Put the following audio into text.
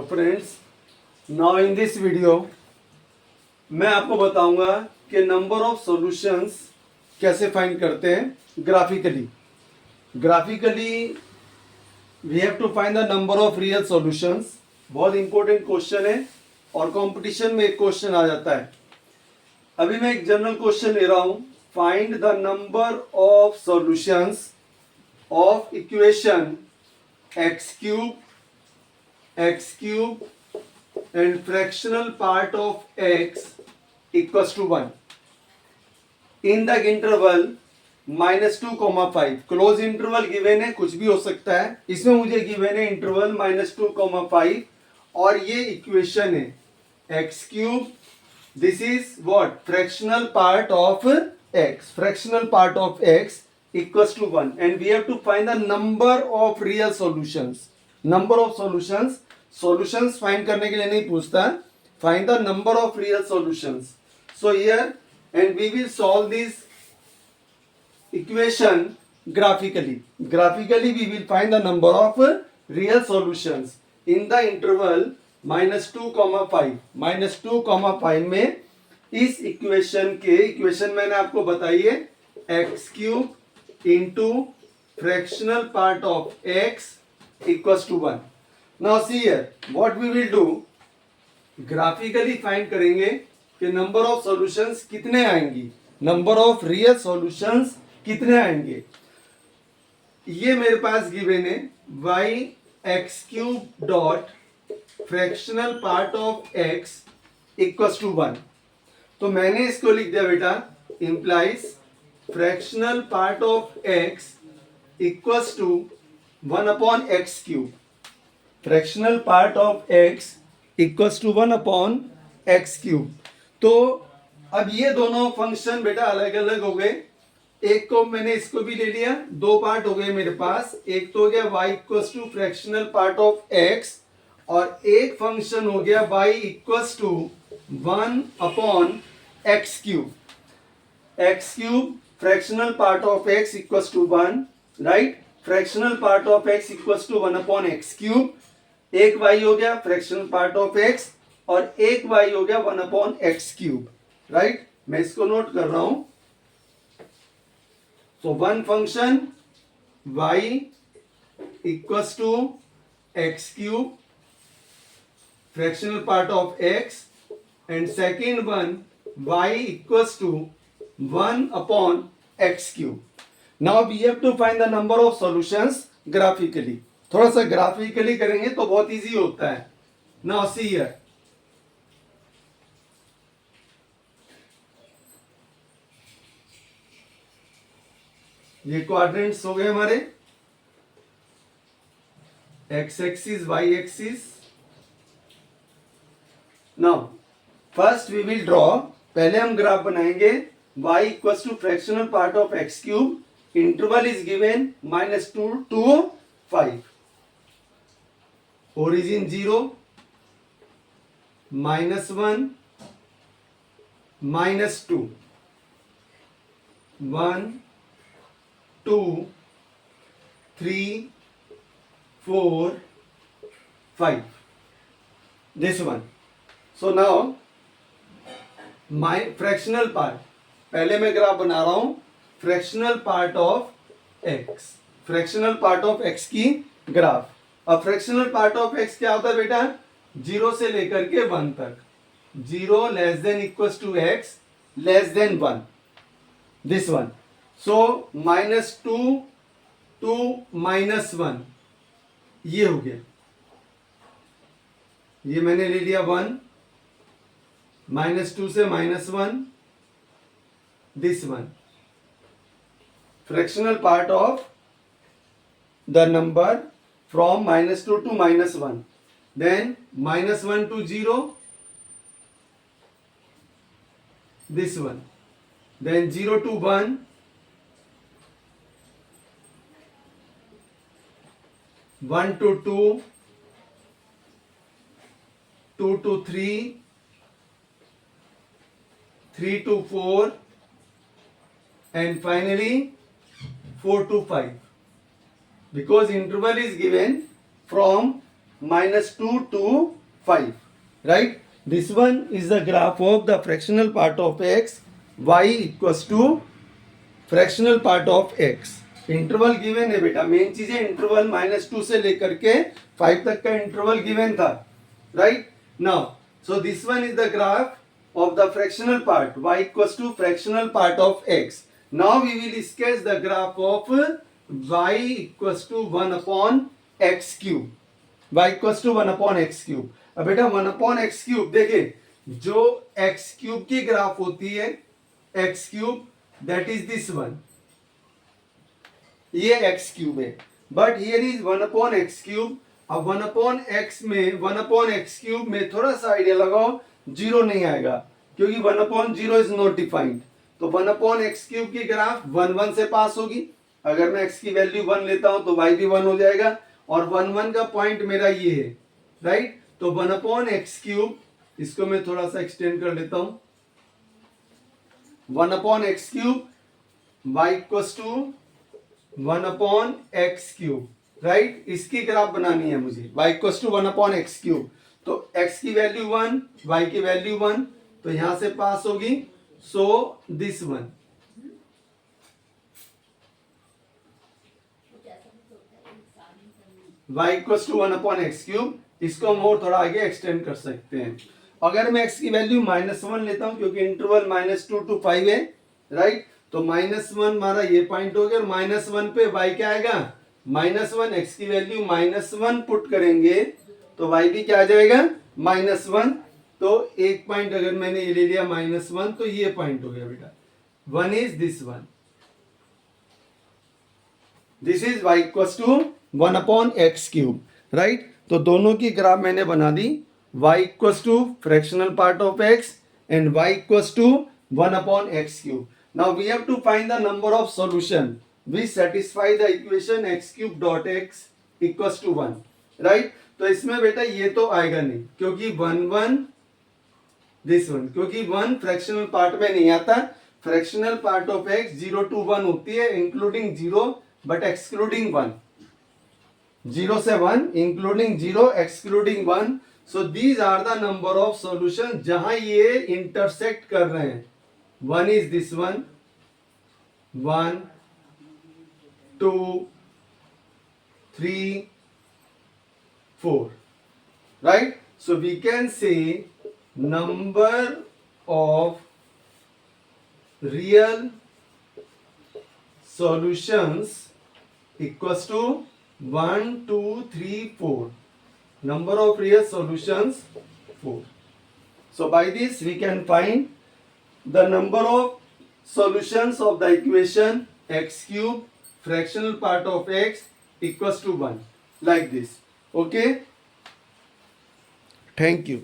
Friends, now in this video मैं आपको बताऊंगा कि नंबर ऑफ सॉल्यूशंस कैसे फाइंड करते हैं graphically. We have to find the number of real solutions. बहुत इंपॉर्टेंट क्वेश्चन है और कंपटीशन में एक क्वेश्चन आ जाता है। अभी मैं एक जनरल क्वेश्चन ले रहा हूं, find the number of solutions of equation x cube and fractional part of x equals to 1 in the interval -2, 5। Close interval given है, कुछ भी हो सकता है। इसमें मुझे गिवन है इंटरवल -2, 5 और ये इक्वेशन है x cube. This is what? Fractional part of x equals to 1 and we have to find the number of real solutions। number of solutions find करने के लिए नहीं पूछता, find the number of real solutions। so here and we will solve this equation graphically we will find the number of real solutions in the interval -2, 5 में इस equation मैंने आपको बताई है x cube into fractional part of x equals to 1। now see here what we will do, graphically find करेंगे कि number of solutions कितने आएंगी, number of real solutions कितने आएंगे। ये मेरे पास गिवन है y x cube dot fractional part of x equals to 1। तो मैंने इसको लिख दिया बेटा implies fractional part of x equals to 1 upon x cube। fractional part of x equals to 1 upon x cube। तो अब ये दोनों फंक्शन बेटा अलग अलग हो गए। एक को मैंने इसको भी ले लिया, दो पार्ट हो गए मेरे पास। एक तो हो गया y equals to fractional part of x और एक फंक्शन हो गया y equals to 1 upon x cube. x cube fractional part of x equals to 1, right? fractional part of x equals to 1 upon x cube। एक y हो गया fractional part of x और एक y हो गया 1 upon x cube, right? मैं इसको note कर रहा हूं। so one function y equals to x cube fractional part of x and second one y equals to 1 upon x cube। now we have to find the number of solutions graphically। थोड़ा सा graphically करेंगे तो बहुत easy होता है। now see here ये quadrants हो गए हमारे x axis y axis. now first we will draw, पहले हम ग्राफ बनाएंगे y equals to fractional part of x cube, interval is given -2 to 5, origin 0, -1, -2, 1, 2, 3, 4, 5, this one। so now my fractional part, पहले मैं graph बना रहा हूं fractional part of x की graph. अब फ्रैक्शनल पार्ट ऑफ x क्या होता है बेटा? 0 से लेकर के 1 तक। 0 less than equals to x less than 1, this one. So -2 to -1 ये हो गया, ये मैंने ले लिया 1, -2 से -1 this one। fractional part of the number from -2 to -1, then -1 to 0 this one, then 0 to 1, 1 to 2, 2 to 3, 3 to 4 and finally 4 to 5, because interval is given from -2 to 5, right? This one is the graph of the fractional part of x, y equals to fractional part of x. Interval given है बेटा, main चीज है interval -2 से लेकर के 5 तक का interval given था, right? Now so this one is the graph of the fractional part y equals to fractional part of x. Now we will sketch the graph of y equals to 1 upon x cube. y equals to 1 upon x cube. अब बेटा 1 upon x cube देखिए, जो x cube की graph होती है x cube, that is this one, ये x cube है, but here is 1 upon x cube. अब 1 अपॉन x में 1 अपॉन x क्यूब में थोड़ा सा आइडिया लगाओ, जीरो नहीं आएगा क्योंकि 1 upon zero is not defined. तो 1 अपॉन x क्यूब की ग्राफ 1 1 से पास होगी. अगर मैं x की वैल्यू 1 लेता हूं तो y भी 1 हो जाएगा, और 1 1 का पॉइंट मेरा ये है, राइट? तो 1 अपॉन x क्यूब, इसको मैं थोड़ा सा एक्सटेंड कर लेता हूं, 1 upon x cube y equals to 1 upon x cube, right? इसकी ग्राफ बनानी है मुझे, y equals to 1 upon x क्यूब. तो x की वैल्यू 1, y की वैल्यू 1, तो यहां से पास होगी. So this one, y equals to 1 upon x cube. इसको हम और थोड़ा आगे एक्सटेंड कर सकते हैं. अगर मैं x की वैल्यू -1 लेता हूं क्योंकि इंटरवल -2 to 5 है, राइट? तो -1 हमारा ये पॉइंट हो गया, और -1 पे y क्या आएगा, -1. x की वैल्यू -1 पुट करेंगे तो y भी क्या आ जाएगा, -1. तो एक पॉइंट अगर मैंने ये ले लिया -1, तो ये पॉइंट हो गया बेटा, 1 is this one. This is y equals to 1 upon x cube, right? तो दोनों की ग्राफ मैंने बना दी. y equals to fractional part of x and y equals to 1 upon x cube. Now we have to find the number of solution which satisfy the equation x cube dot x equals to 1, right? तो इसमें बेटा ये तो आएगा नहीं क्योंकि 1 1 this one, क्योंकि 1 fractional part में नहीं आता. Fractional part of x 0 to 1 होती है, इंक्लूडिंग 0 बट एक्सक्लूडिंग 1. 0 से 1 including 0 excluding 1. So these are the number of solutions जहां ये इंटरसेक्ट कर रहे हैं. 1 is this one, 1 2 3 4, right? So we can say number of real solutions equals to 1 2 3 4. Number of real solutions 4. So by this we can find the number of solutions of the equation x cube fractional part of x equals to 1, like this. Okay, thank you.